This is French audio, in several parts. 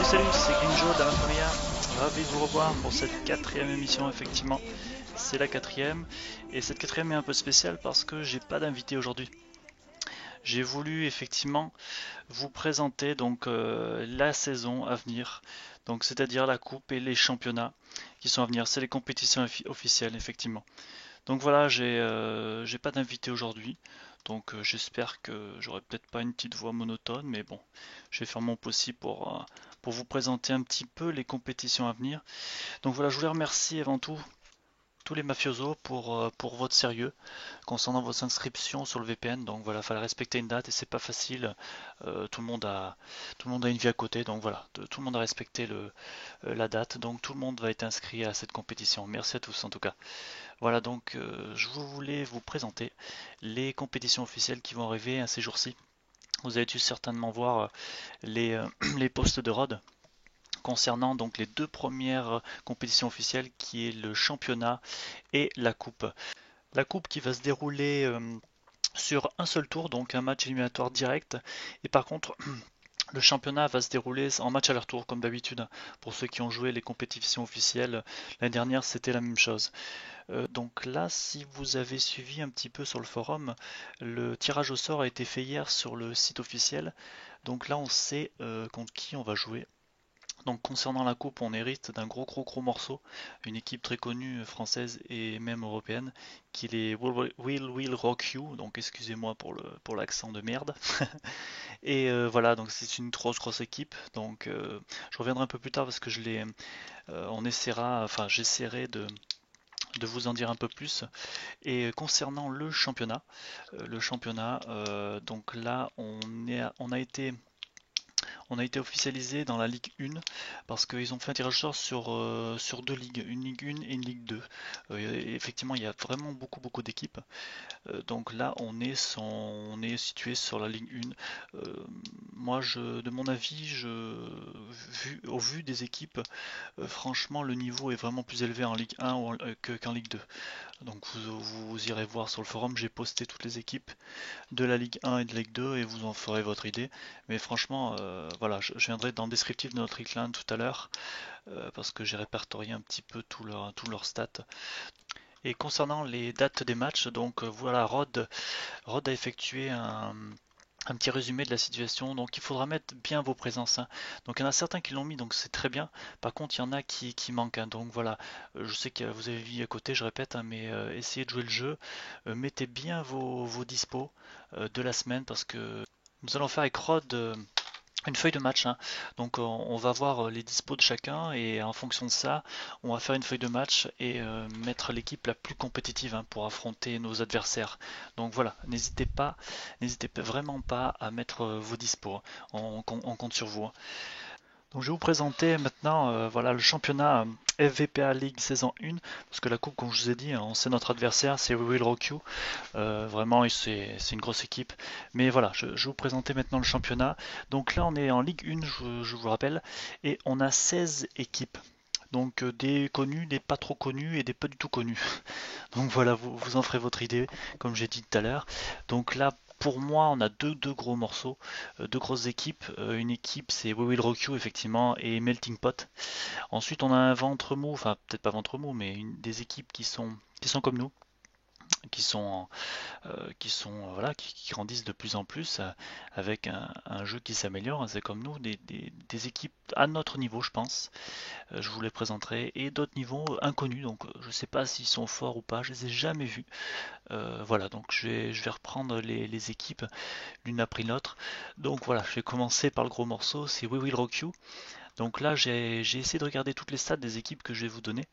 Salut, c'est Grinjo d'Anaphoria. Ravi de vous revoir pour cette quatrième émission, effectivement. C'est la quatrième. Et cette quatrième est un peu spéciale parce que j'ai pas d'invité aujourd'hui. J'ai voulu effectivement vous présenter donc la saison à venir. Donc c'est-à-dire la coupe et les championnats qui sont à venir. C'est les compétitions officielles, effectivement. Donc voilà, j'ai pas d'invité aujourd'hui. Donc j'espère que j'aurai peut-être pas une petite voix monotone, mais bon, je vais faire mon possible pour vous présenter un petit peu les compétitions à venir. Donc voilà, je voulais remercier avant tout tous les mafiosos pour votre sérieux concernant votre inscription sur le VPN. Donc voilà, il fallait respecter une date et c'est pas facile. Tout le monde a une vie à côté, donc voilà, tout le monde a respecté la date. Donc tout le monde va être inscrit à cette compétition. Merci à tous en tout cas. Voilà, donc je voulais vous présenter les compétitions officielles qui vont arriver à ces jours-ci. Vous avez dû certainement voir les posts de Rod concernant donc les deux premières compétitions officielles qui est le championnat et la coupe. La coupe qui va se dérouler sur un seul tour, donc un match éliminatoire direct. Et par contre, le championnat va se dérouler en match aller-retour comme d'habitude. Pour ceux qui ont joué les compétitions officielles, l'année dernière c'était la même chose. Donc là, si vous avez suivi un petit peu sur le forum, le tirage au sort a été fait hier sur le site officiel. Donc là, on sait contre qui on va jouer. Donc concernant la coupe, on hérite d'un gros morceau, une équipe très connue française et même européenne, qui est les Will Rock You, donc excusez-moi pour l'accent de merde. Et voilà, donc c'est une grosse équipe. Donc je reviendrai un peu plus tard parce que j'essaierai de vous en dire un peu plus. Et concernant le championnat, donc là on a été officialisé dans la Ligue 1 parce qu'ils ont fait un tirage au sort sur deux ligues, une Ligue 1 et une Ligue 2. Effectivement, il y a vraiment beaucoup d'équipes. Donc là, on est situé sur la Ligue 1. Moi, de mon avis, au vu des équipes, franchement, le niveau est vraiment plus élevé en Ligue 1 qu'en Ligue 2. Donc vous irez voir sur le forum, j'ai posté toutes les équipes de la Ligue 1 et de la Ligue 2 et vous en ferez votre idée. Mais franchement, voilà, je viendrai dans le descriptif de notre Ligue 1 tout à l'heure parce que j'ai répertorié un petit peu tous leurs stats. Et concernant les dates des matchs, donc voilà, Rod a effectué un petit résumé de la situation. Donc il faudra mettre bien vos présences, hein. Donc il y en a certains qui l'ont mis, donc c'est très bien. Par contre, il y en a qui manquent, hein. Donc voilà, je sais que vous avez vu à côté, je répète, hein, mais essayez de jouer le jeu. Mettez bien vos dispos de la semaine parce que nous allons faire avec Rod une feuille de match, hein. Donc on va voir les dispos de chacun et en fonction de ça, on va faire une feuille de match et mettre l'équipe la plus compétitive, hein, pour affronter nos adversaires. Donc voilà, n'hésitez vraiment pas à mettre vos dispos, hein. On compte sur vous, hein. Donc je vais vous présenter maintenant voilà, le championnat FVPA League saison 1, parce que la coupe, comme je vous ai dit, on sait notre adversaire, c'est We Will Rock You. Vraiment, c'est une grosse équipe. Mais voilà, je vais vous présenter maintenant le championnat. Donc là, on est en Ligue 1, je vous rappelle, et on a 16 équipes. Donc des connus, des pas trop connus et des pas du tout connus. Donc voilà, vous en ferez votre idée, comme j'ai dit tout à l'heure. Donc là, pour moi, on a deux gros morceaux, deux grosses équipes. Une équipe, c'est We Will Rock You, effectivement, et Melting Pot. Ensuite, on a un ventre mou, enfin peut-être pas ventre mou, mais des équipes qui sont comme nous, qui sont voilà, qui grandissent de plus en plus avec un jeu qui s'améliore, hein. C'est comme nous, des équipes à notre niveau, je pense. Je vous les présenterai, et d'autres niveaux inconnus, donc je sais pas s'ils sont forts ou pas, je les ai jamais vus. Voilà, donc je vais reprendre les équipes l'une après l'autre. Donc voilà, je vais commencer par le gros morceau, c'est We Will Rock You. Donc là, j'ai essayé de regarder toutes les stats des équipes que je vais vous donner.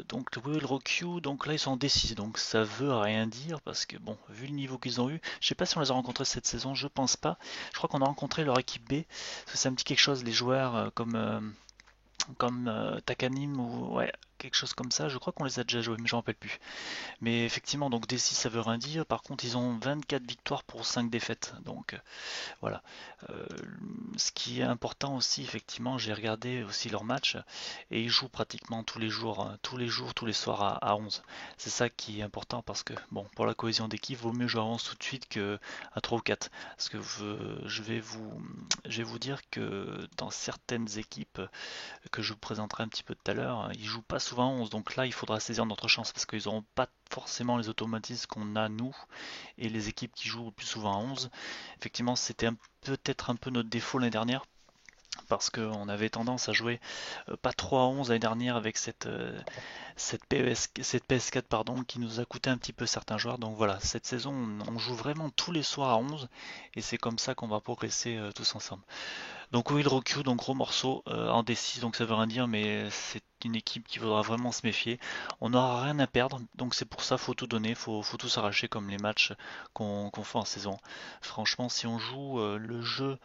Donc We Will Rock You, donc là ils sont en D6, donc ça veut rien dire parce que bon, vu le niveau qu'ils ont eu, je sais pas si on les a rencontrés cette saison, je pense pas. Je crois qu'on a rencontré leur équipe B, parce que ça me dit quelque chose, les joueurs Takanim ou ouais, quelque chose comme ça. Je crois qu'on les a déjà joués, mais je me rappelle plus. Mais effectivement, donc D6 ça veut rien dire. Par contre, ils ont 24 victoires pour 5 défaites. Donc voilà. Euh, Ce qui est important aussi, effectivement, j'ai regardé aussi leurs matchs et ils jouent pratiquement tous les jours, hein, tous les jours, tous les soirs à 11. C'est ça qui est important parce que, bon, pour la cohésion d'équipe, vaut mieux jouer à 11 tout de suite que à 3 ou 4. Parce que je vais vous dire que dans certaines équipes que je vous présenterai un petit peu tout à l'heure, ils jouent pas souvent à 11. Donc là, il faudra saisir notre chance parce qu'ils n'auront pas forcément les automatismes qu'on a nous et les équipes qui jouent le plus souvent à 11. Effectivement, c'était peut-être un peu notre défaut l'année dernière parce qu'on avait tendance à jouer pas trop à 11 l'année dernière avec cette PS4 pardon, qui nous a coûté un petit peu certains joueurs. Donc voilà, cette saison on joue vraiment tous les soirs à 11 et c'est comme ça qu'on va progresser tous ensemble. Donc Will Rokyu, donc gros morceau en D6, donc ça veut rien dire, mais c'est une équipe qui faudra vraiment se méfier. On n'aura rien à perdre, donc c'est pour ça faut tout donner, faut tout s'arracher comme les matchs qu'on fait en saison. Franchement, si on joue le jeu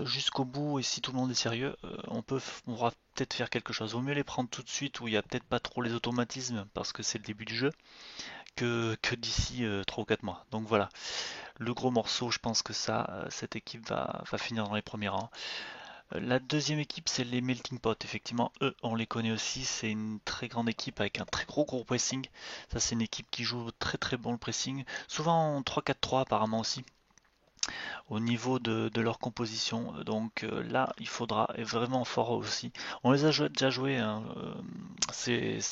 jusqu'au bout et si tout le monde est sérieux, on pourra peut-être faire quelque chose. Vaut mieux les prendre tout de suite où il n'y a peut-être pas trop les automatismes parce que c'est le début du jeu que d'ici 3 ou 4 mois. Donc voilà, le gros morceau, je pense que cette équipe va finir dans les premiers rangs. La deuxième équipe, c'est les Melting Pot. Effectivement, eux, on les connaît aussi. C'est une très grande équipe avec un très gros pressing. Ça, c'est une équipe qui joue très très bon le pressing. Souvent en 3-4-3 apparemment aussi au niveau de leur composition. Donc là, il faudra être vraiment fort aussi. On les a déjà joués hein, ces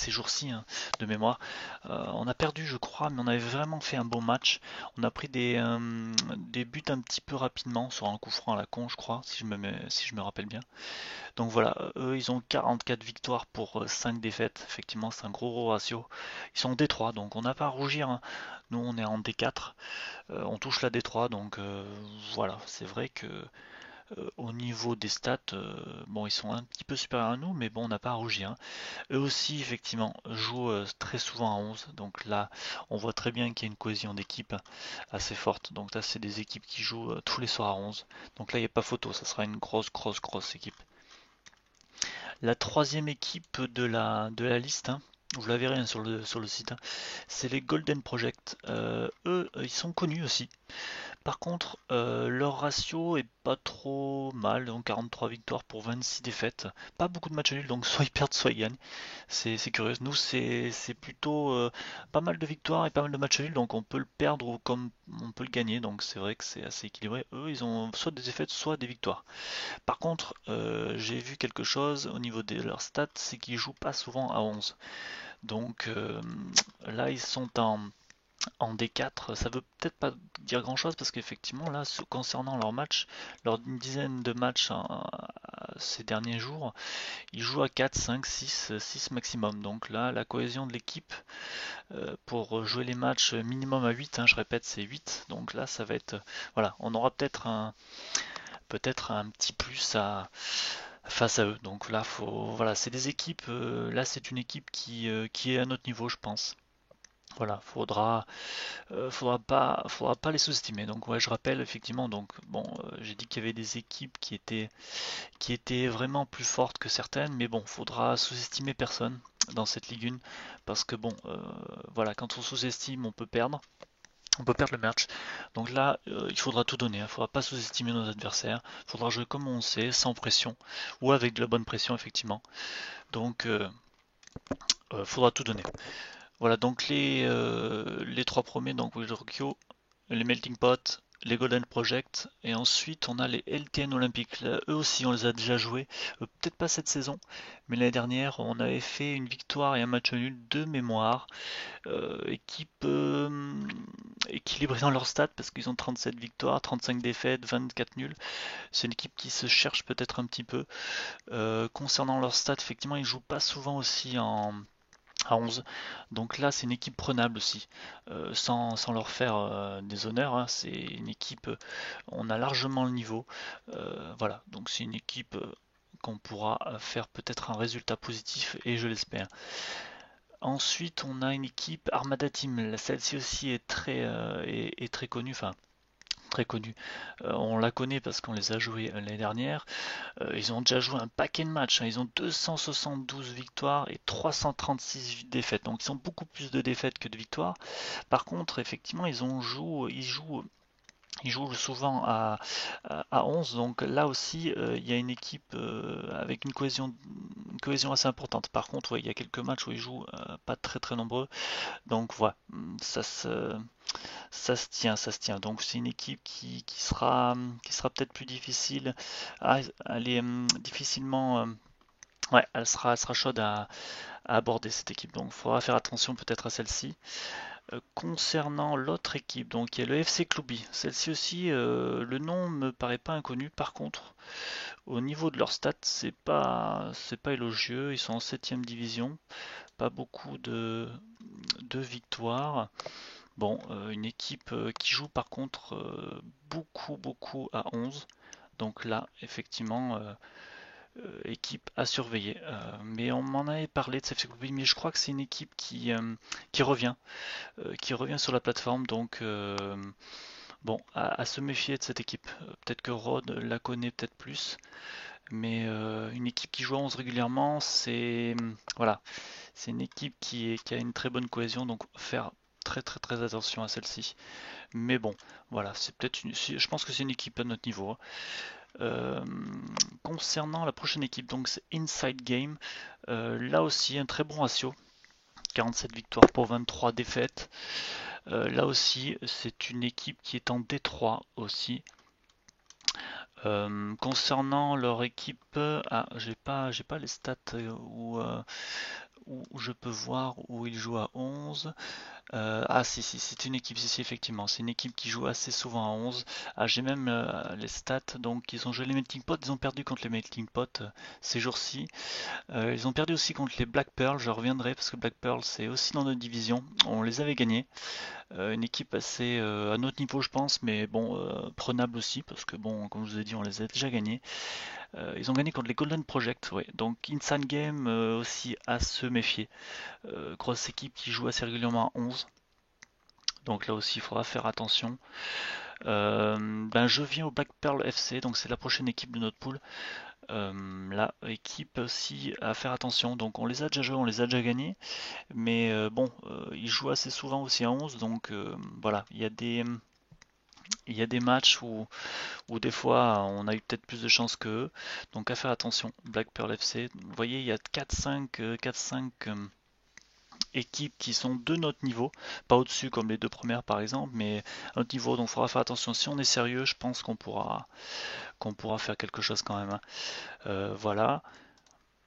jours-ci hein, de mémoire. On a perdu, je crois, mais on avait vraiment fait un bon match. On a pris des buts un petit peu rapidement sur un coup franc à la con, je crois, si je me rappelle bien. Donc voilà, eux, ils ont 44 victoires pour 5 défaites. Effectivement, c'est un gros ratio. Ils sont en D3, donc on n'a pas à rougir, hein. Nous, on est en D4. On touche la D3, donc voilà, c'est vrai que au niveau des stats, bon, ils sont un petit peu supérieurs à nous, mais bon, on n'a pas à rougir, hein. Eux aussi, effectivement, jouent très souvent à 11, donc là, on voit très bien qu'il y a une cohésion d'équipe assez forte. Donc là, c'est des équipes qui jouent tous les soirs à 11. Donc là, il n'y a pas photo, ça sera une grosse équipe. La troisième équipe de la liste, hein, vous la verrez hein, sur le site, hein, c'est les Golden Project. Eux, ils sont connus aussi. Par contre, leur ratio est pas trop mal, donc 43 victoires pour 26 défaites. Pas beaucoup de matchs nuls, donc soit ils perdent, soit ils gagnent. C'est curieux. Nous, c'est plutôt pas mal de victoires et pas mal de matchs nuls, donc on peut le perdre ou comme on peut le gagner, donc c'est vrai que c'est assez équilibré. Eux, ils ont soit des défaites, soit des victoires. Par contre, j'ai vu quelque chose au niveau de leurs stats, c'est qu'ils jouent pas souvent à 11. Donc là, ils sont en D4, ça veut peut-être pas dire grand-chose parce qu'effectivement là, concernant leurs matchs, lors d'une dizaine de matchs ces derniers jours, ils jouent à 4, 5, 6 maximum. Donc là, la cohésion de l'équipe pour jouer les matchs minimum à 8, hein, je répète, c'est 8. Donc là, ça va être, voilà, on aura peut-être un petit plus face à eux. Donc là, voilà, c'est des équipes, là c'est une équipe qui est à notre niveau, je pense. Voilà, faudra pas les sous-estimer. Donc ouais, je rappelle effectivement. Donc bon, j'ai dit qu'il y avait des équipes qui étaient vraiment plus fortes que certaines, mais bon, faudra sous-estimer personne dans cette Ligue 1 parce que bon, voilà, quand on sous-estime, on peut perdre. On peut perdre le match. Donc là, il faudra tout donner. Il ne faudra pas sous-estimer nos adversaires. Il faudra jouer comme on sait, sans pression, ou avec de la bonne pression, effectivement. Donc, faudra tout donner. Voilà, donc les trois premiers, donc Will Rokyo, les Melting Pot, les Golden Project, et ensuite on a les LTN Olympiques. Là, eux aussi, on les a déjà joués, peut-être pas cette saison, mais l'année dernière, on avait fait une victoire et un match nul de mémoire. Équipe équilibrée dans leurs stats parce qu'ils ont 37 victoires, 35 défaites, 24 nuls. C'est une équipe qui se cherche peut-être un petit peu. Concernant leurs stats, effectivement, ils jouent pas souvent aussi à 11. Donc là, c'est une équipe prenable aussi, sans leur faire des honneurs, hein. C'est une équipe, on a largement le niveau. Voilà, donc c'est une équipe qu'on pourra faire peut-être un résultat positif et je l'espère. Ensuite, on a une équipe Armada Team. Celle-ci aussi est très connue. Enfin, très connue. On la connaît parce qu'on les a joués l'année dernière. Ils ont déjà joué un paquet de matchs, hein. Ils ont 272 victoires et 336 défaites. Donc ils ont beaucoup plus de défaites que de victoires. Par contre, effectivement, ils jouent souvent à 11, donc là aussi il y a une équipe avec une cohésion assez importante. Par contre, ouais, il y a quelques matchs où ils jouent pas très très nombreux, donc voilà, ça se tient, ça se tient. Donc c'est une équipe qui sera peut-être plus difficile, elle est difficilement, ouais, elle sera chaude à aborder cette équipe, donc il faudra faire attention peut-être à celle-ci. Concernant l'autre équipe, donc il y a le FC Cluby. Celle-ci aussi, le nom me paraît pas inconnu. Par contre, au niveau de leurs stats, c'est pas élogieux. Ils sont en septième division, pas beaucoup de victoires. Bon, une équipe qui joue par contre beaucoup à 11. Donc là, effectivement, équipe à surveiller. Mais on m'en avait parlé de cette FC Cluby, mais je crois que c'est une équipe qui revient. Qui revient sur la plateforme. Donc, bon, à se méfier de cette équipe. Peut-être que Rod la connaît peut-être plus, mais une équipe qui joue à 11 régulièrement, voilà, c'est une équipe qui a une très bonne cohésion, donc faire très attention à celle-ci. Mais bon, voilà, je pense que c'est une équipe à notre niveau, hein. Euh, Concernant la prochaine équipe, donc c'est Inside Game. Là aussi, un très bon ratio. 47 victoires pour 23 défaites. Là aussi, c'est une équipe qui est en D3 aussi. Concernant leur équipe, j'ai pas les stats où je peux voir où ils jouent à 11. Si, c'est une équipe, si, effectivement, c'est une équipe qui joue assez souvent à 11. J'ai même les stats, donc ils ont joué les Melting Pot, ils ont perdu contre les Melting Pot ces jours-ci. Ils ont perdu aussi contre les Black Pearl, je reviendrai parce que Black Pearl c'est aussi dans notre division, on les avait gagnés. Une équipe assez à notre niveau, je pense, mais bon, prenable aussi, parce que bon, comme je vous ai dit, on les a déjà gagnés. Ils ont gagné contre les Golden Project, ouais. Donc Insane Game aussi à se méfier. Grosse équipe qui joue assez régulièrement à 11. Donc là aussi, il faudra faire attention. Je viens au Black Pearl FC, donc c'est la prochaine équipe de notre pool. Là, équipe aussi à faire attention. Donc on les a déjà joués, on les a déjà gagnés. Mais bon, ils jouent assez souvent aussi à 11, donc voilà, il y a des matchs où des fois on a eu peut-être plus de chance qu'eux, donc à faire attention. Black Pearl FC, vous voyez, il y a 4-5 équipes qui sont de notre niveau, pas au-dessus comme les deux premières par exemple, mais à notre niveau, donc il faudra faire attention. Si on est sérieux, je pense qu'on pourra faire quelque chose quand même, hein. Voilà.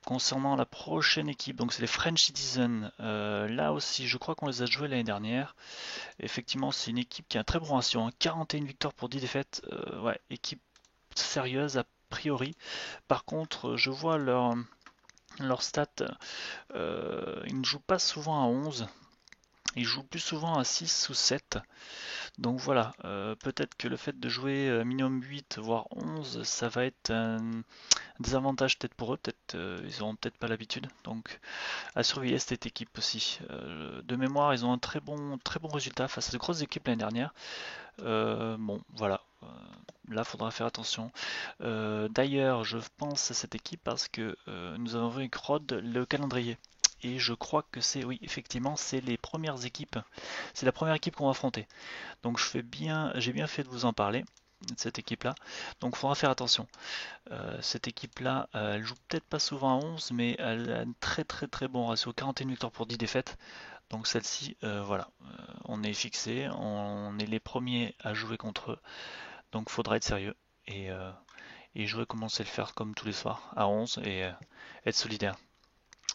Concernant la prochaine équipe, donc c'est les French Citizens. Là aussi, je crois qu'on les a joués l'année dernière. Effectivement, c'est une équipe qui a un très bon ratio, hein. 41 victoires pour 10 défaites. Ouais, équipe sérieuse a priori. Par contre, je vois leur stats. Ils ne jouent pas souvent à 11. Ils jouent plus souvent à 6 ou 7. Donc voilà, peut-être que le fait de jouer minimum 8 voire 11, ça va être un désavantage peut-être pour eux. Peut-être ils n'auront peut-être pas l'habitude. Donc à surveiller cette équipe aussi. De mémoire, ils ont un très bon résultat face à de grosses équipes l'année dernière. Bon, voilà. Là, il faudra faire attention. D'ailleurs, je pense à cette équipe parce que nous avons vu avec Rod le calendrier. Et je crois que oui, effectivement, c'est les premières équipes. C'est la première équipe qu'on va affronter. Donc j'ai bien fait de vous en parler, de cette équipe-là. Donc il faudra faire attention. Cette équipe-là, elle joue peut-être pas souvent à 11, mais elle a un très bon ratio, 41 victoires pour 10 défaites. Donc celle-ci, voilà, on est fixé, on est les premiers à jouer contre eux. Donc il faudra être sérieux et jouer comme on sait le faire comme tous les soirs, à 11 et être solidaire.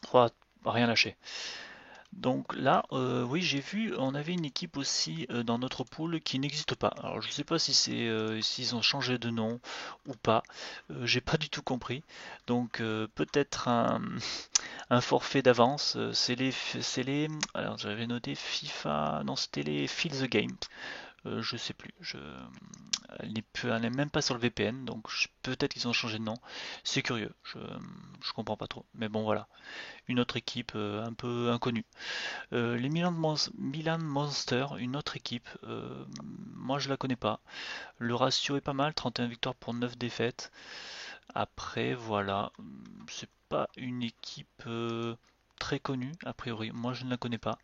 Faudra rien lâcher. Donc là, oui, j'ai vu, on avait une équipe aussi dans notre pool qui n'existe pas. Alors je ne sais pas si s'ils ont changé de nom ou pas. J'ai pas du tout compris. Donc peut-être un forfait d'avance. Alors j'avais noté FIFA, non c'était les Feel the Game. je sais plus. Elle n'est même pas sur le VPN, donc peut-être qu'ils ont changé de nom. C'est curieux, je comprends pas trop. Mais bon, voilà, une autre équipe un peu inconnue. Les Milan Monster, une autre équipe, moi je la connais pas. Le ratio est pas mal, 31 victoires pour 9 défaites. Après, voilà, c'est pas une équipe très connue, a priori. Moi je ne la connais pas.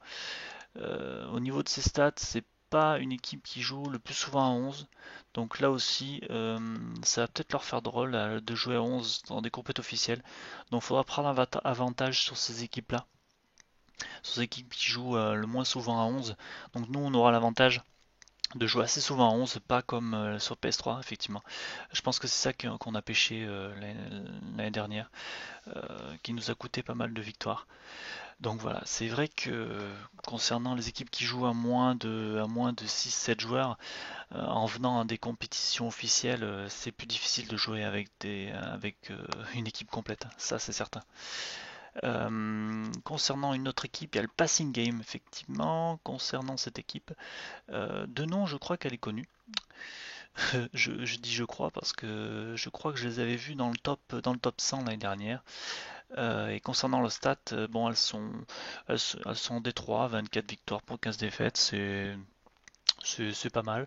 Au niveau de ses stats, c'est pas une équipe qui joue le plus souvent à 11. Donc là aussi, ça va peut-être leur faire drôle de jouer à 11 dans des compétitions officielles. Donc il faudra prendre avantage sur ces équipes-là. Sur ces équipes qui jouent le moins souvent à 11. Donc nous, on aura l'avantage de jouer assez souvent à 11, pas comme sur PS3, effectivement. Je pense que c'est ça qu'on a pêché l'année dernière, qui nous a coûté pas mal de victoires. Donc voilà, c'est vrai que concernant les équipes qui jouent à moins de 6-7 joueurs, en venant à des compétitions officielles, c'est plus difficile de jouer avec une équipe complète, ça c'est certain. Concernant une autre équipe, il y a le Passing Game, effectivement. Concernant cette équipe, de nom, je crois qu'elle est connue. Je dis je crois parce que je crois que je les avais vus dans le top 100 l'année dernière. Et concernant le stat, bon, elles sont D3, 24 victoires pour 15 défaites, c'est pas mal.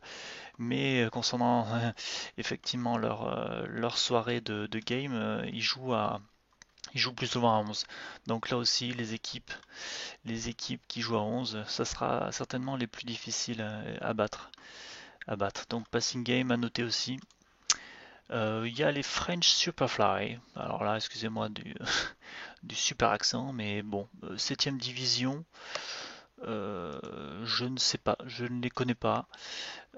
Mais concernant effectivement leur soirée de game, ils jouent plus souvent à 11. Donc là aussi, les équipes qui jouent à 11, ça sera certainement les plus difficiles à battre. Donc passing game à noter aussi. Il y a les French Superfly. Alors là, excusez-moi du super accent, mais bon, 7ème division, je ne sais pas, je ne les connais pas.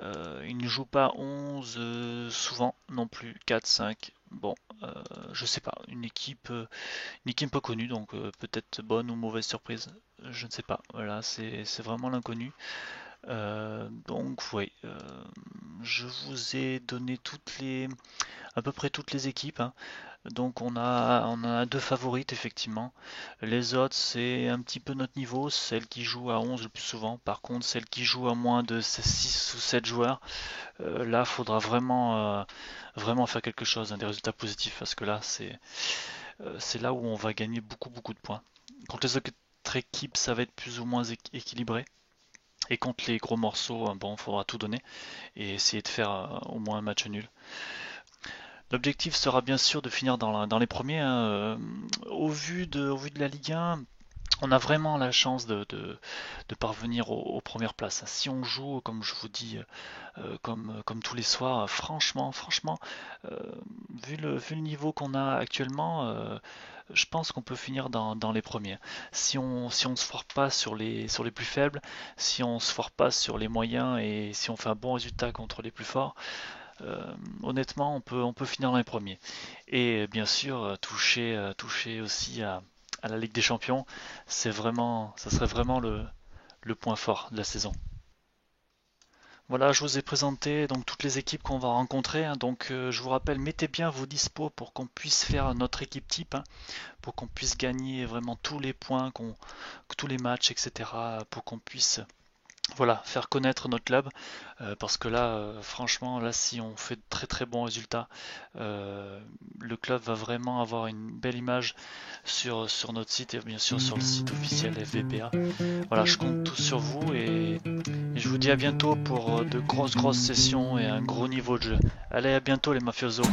Ils ne jouent pas 11 souvent non plus, 4, 5. Bon, je sais pas, une équipe peu connue, donc peut-être bonne ou mauvaise surprise, je ne sais pas. Voilà, c'est vraiment l'inconnu. Donc, oui, je vous ai donné à peu près toutes les équipes, hein. Donc on a deux favorites effectivement. Les autres c'est un petit peu notre niveau, celles qui jouent à 11 le plus souvent. Par contre celles qui jouent à moins de 6 ou 7 joueurs, là faudra vraiment faire quelque chose, hein, des résultats positifs, parce que là c'est là où on va gagner beaucoup beaucoup de points. Contre les autres équipes ça va être plus ou moins équilibré. Et contre les gros morceaux, bon, faudra tout donner et essayer de faire au moins un match nul. L'objectif sera bien sûr de finir dans les premiers, hein. Au vu de la Ligue 1, on a vraiment la chance de parvenir aux premières places. Si on joue, comme je vous dis, comme tous les soirs, franchement, euh, vu le niveau qu'on a actuellement, je pense qu'on peut finir dans les premiers. Si on se foire pas sur les plus faibles, si on se foire pas sur les moyens et si on fait un bon résultat contre les plus forts, honnêtement, on peut finir dans les premiers. Et bien sûr, toucher aussi à la Ligue des Champions, ça serait vraiment le point fort de la saison. Voilà, je vous ai présenté donc toutes les équipes qu'on va rencontrer, hein. Donc je vous rappelle, mettez bien vos dispos pour qu'on puisse faire notre équipe type, hein, pour qu'on puisse gagner vraiment tous les points, tous les matchs, etc. Pour qu'on puisse, voilà, faire connaître notre club, parce que là, franchement, là, si on fait de très très bons résultats, le club va vraiment avoir une belle image sur notre site et bien sûr sur le site officiel FVPA. Voilà, je compte tous sur vous et je vous dis à bientôt pour de grosses sessions et un gros niveau de jeu. Allez, à bientôt les mafiosos.